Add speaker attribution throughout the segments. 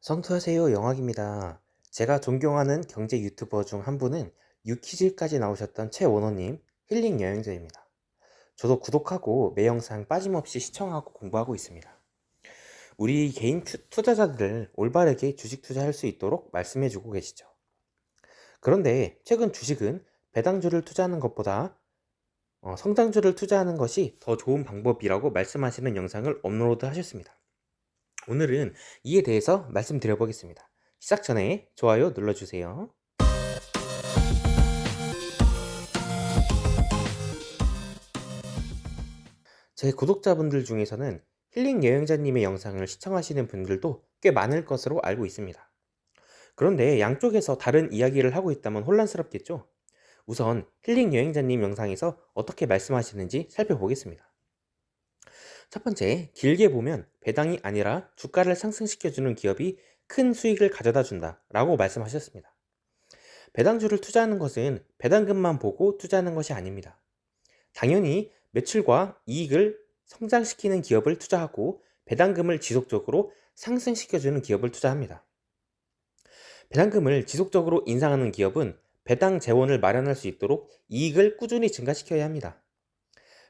Speaker 1: 성투하세요 영학입니다. 제가 존경하는 경제 유튜버 중 한 분은 유퀴즈까지 나오셨던 최원호님 힐링 여행자입니다. 저도 구독하고 매 영상 빠짐없이 시청하고 공부하고 있습니다. 우리 개인 투자자들을 올바르게 주식 투자할 수 있도록 말씀해주고 계시죠. 그런데 최근 주식은 배당주를 투자하는 것보다 성장주를 투자하는 것이 더 좋은 방법이라고 말씀하시는 영상을 업로드 하셨습니다. 오늘은 이에 대해서 말씀드려 보겠습니다. 시작 전에 좋아요 눌러주세요. 제 구독자분들 중에서는 힐링 여행자님의 영상을 시청하시는 분들도 꽤 많을 것으로 알고 있습니다. 그런데 양쪽에서 다른 이야기를 하고 있다면 혼란스럽겠죠? 우선 힐링 여행자님 영상에서 어떻게 말씀하시는지 살펴보겠습니다. 첫 번째, 길게 보면 배당이 아니라 주가를 상승시켜주는 기업이 큰 수익을 가져다 준다 라고 말씀하셨습니다. 배당주를 투자하는 것은 배당금만 보고 투자하는 것이 아닙니다. 당연히 매출과 이익을 성장시키는 기업을 투자하고 배당금을 지속적으로 상승시켜주는 기업을 투자합니다. 배당금을 지속적으로 인상하는 기업은 배당 재원을 마련할 수 있도록 이익을 꾸준히 증가시켜야 합니다.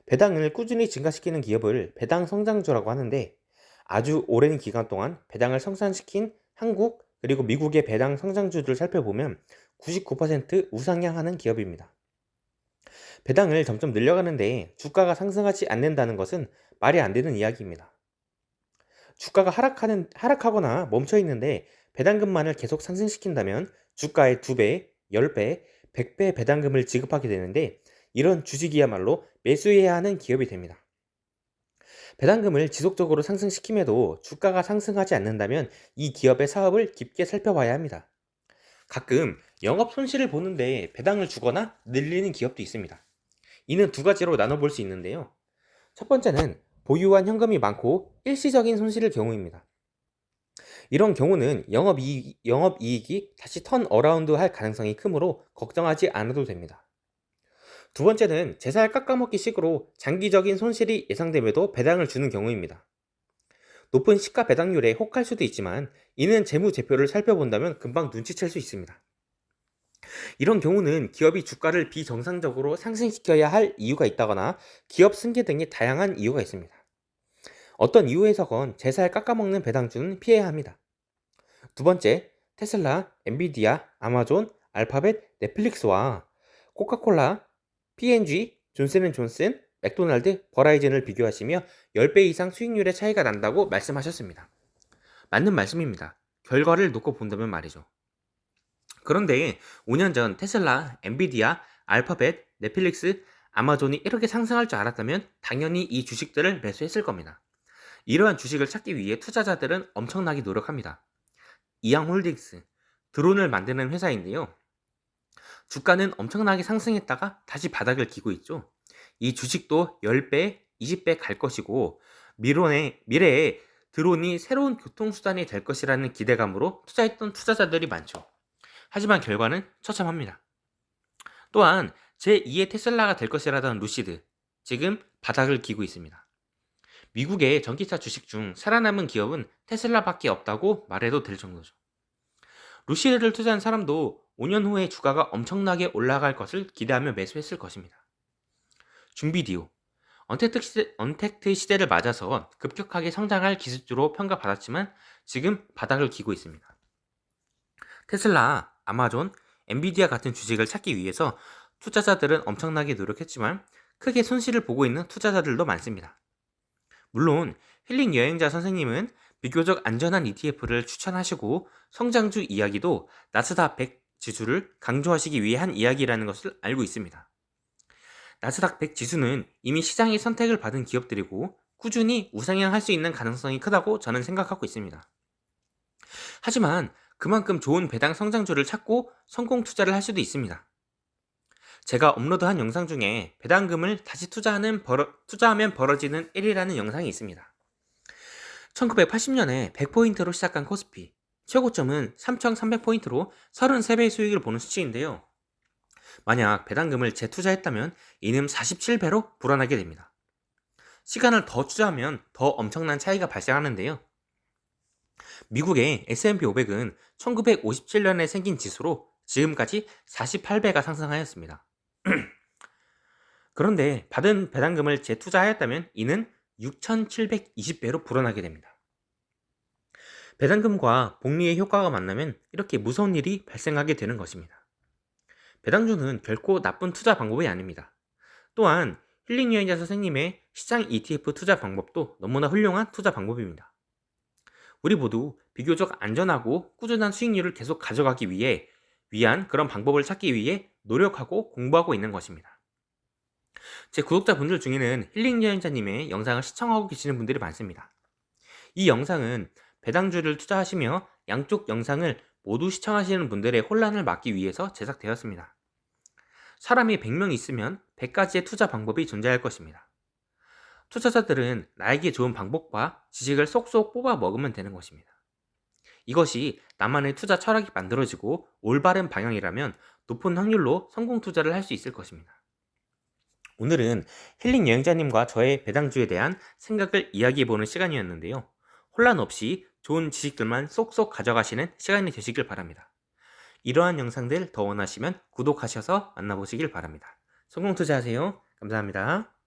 Speaker 1: 배당을 꾸준히 증가시키는 기업을 배당 성장주라고 하는데 아주 오랜 기간 동안 배당을 성장시킨 한국 그리고 미국의 배당 성장주들을 살펴보면 99% 우상향하는 기업입니다. 배당을 점점 늘려가는데 주가가 상승하지 않는다는 것은 말이 안 되는 이야기입니다. 주가가 하락하거나 멈춰 있는데 배당금만을 계속 상승시킨다면 주가의 2배, 10배, 100배 배당금을 지급하게 되는데 이런 주식이야말로 매수해야 하는 기업이 됩니다. 배당금을 지속적으로 상승시킴에도 주가가 상승하지 않는다면 이 기업의 사업을 깊게 살펴봐야 합니다. 가끔 영업 손실을 보는데 배당을 주거나 늘리는 기업도 있습니다. 이는 두 가지로 나눠볼 수 있는데요. 첫 번째는 보유한 현금이 많고 일시적인 손실의 경우입니다. 이런 경우는 영업이익이 다시 턴어라운드 할 가능성이 크므로 걱정하지 않아도 됩니다. 두 번째는 제살 깎아먹기 식으로 장기적인 손실이 예상됨에도 배당을 주는 경우입니다. 높은 시가 배당률에 혹할 수도 있지만 이는 재무제표를 살펴본다면 금방 눈치챌 수 있습니다. 이런 경우는 기업이 주가를 비정상적으로 상승시켜야 할 이유가 있다거나 기업 승계 등의 다양한 이유가 있습니다. 어떤 이유에서건 제살 깎아먹는 배당주는 피해야 합니다. 두 번째, 테슬라, 엔비디아, 아마존, 알파벳, 넷플릭스와 코카콜라, P&G, 존슨앤존슨, 맥도날드, 버라이즌을 비교하시며 10배 이상 수익률의 차이가 난다고 말씀하셨습니다. 맞는 말씀입니다. 결과를 놓고 본다면 말이죠. 그런데 5년 전 테슬라, 엔비디아, 알파벳, 넷플릭스, 아마존이 이렇게 상승할 줄 알았다면 당연히 이 주식들을 매수했을 겁니다. 이러한 주식을 찾기 위해 투자자들은 엄청나게 노력합니다. 이양홀딩스, 드론을 만드는 회사인데요. 주가는 엄청나게 상승했다가 다시 바닥을 기고 있죠. 이 주식도 10배, 20배 갈 것이고 미래에 드론이 새로운 교통수단이 될 것이라는 기대감으로 투자했던 투자자들이 많죠. 하지만 결과는 처참합니다. 또한 제2의 테슬라가 될 것이라던 루시드, 지금 바닥을 기고 있습니다. 미국의 전기차 주식 중 살아남은 기업은 테슬라밖에 없다고 말해도 될 정도죠. 루시드를 투자한 사람도 5년 후에 주가가 엄청나게 올라갈 것을 기대하며 매수했을 것입니다. 중비디오, 언택트 시대를 맞아서 급격하게 성장할 기술주로 평가받았지만 지금 바닥을 기고 있습니다. 테슬라, 아마존, 엔비디아 같은 주식을 찾기 위해서 투자자들은 엄청나게 노력했지만 크게 손실을 보고 있는 투자자들도 많습니다. 물론 힐링 여행자 선생님은 비교적 안전한 ETF를 추천하시고 성장주 이야기도 나스닥 100 지수를 강조하시기 위해 한 이야기라는 것을 알고 있습니다. 나스닥 100 지수는 이미 시장의 선택을 받은 기업들이고 꾸준히 우상향할 수 있는 가능성이 크다고 저는 생각하고 있습니다. 하지만 그만큼 좋은 배당 성장주를 찾고 성공 투자를 할 수도 있습니다. 제가 업로드한 영상 중에 배당금을 다시 투자하면 벌어지는 1이라는 영상이 있습니다. 1980년에 100포인트로 시작한 코스피, 최고점은 3300포인트로 33배의 수익을 보는 수치인데요. 만약 배당금을 재투자했다면 이는 47배로 불어나게 됩니다. 시간을 더 투자하면 더 엄청난 차이가 발생하는데요. 미국의 S&P 500은 1957년에 생긴 지수로 지금까지 48배가 상승하였습니다. 그런데 받은 배당금을 재투자하였다면 이는 6,720배로 불어나게 됩니다. 배당금과 복리의 효과가 만나면 이렇게 무서운 일이 발생하게 되는 것입니다. 배당주는 결코 나쁜 투자 방법이 아닙니다. 또한 힐링 여행자 선생님의 시장 ETF 투자 방법도 너무나 훌륭한 투자 방법입니다. 우리 모두 비교적 안전하고 꾸준한 수익률을 계속 가져가기 위한 그런 방법을 찾기 위해 노력하고 공부하고 있는 것입니다. 제 구독자분들 중에는 힐링 여행자님의 영상을 시청하고 계시는 분들이 많습니다. 이 영상은 배당주를 투자하시며 양쪽 영상을 모두 시청하시는 분들의 혼란을 막기 위해서 제작되었습니다. 사람이 100명 있으면 100가지의 투자 방법이 존재할 것입니다. 투자자들은 나에게 좋은 방법과 지식을 쏙쏙 뽑아 먹으면 되는 것입니다. 이것이 나만의 투자 철학이 만들어지고 올바른 방향이라면 높은 확률로 성공 투자를 할 수 있을 것입니다. 오늘은 힐링 여행자님과 저의 배당주에 대한 생각을 이야기해보는 시간이었는데요. 혼란 없이 좋은 지식들만 쏙쏙 가져가시는 시간이 되시길 바랍니다. 이러한 영상들 더 원하시면 구독하셔서 만나보시길 바랍니다. 성공 투자하세요. 감사합니다.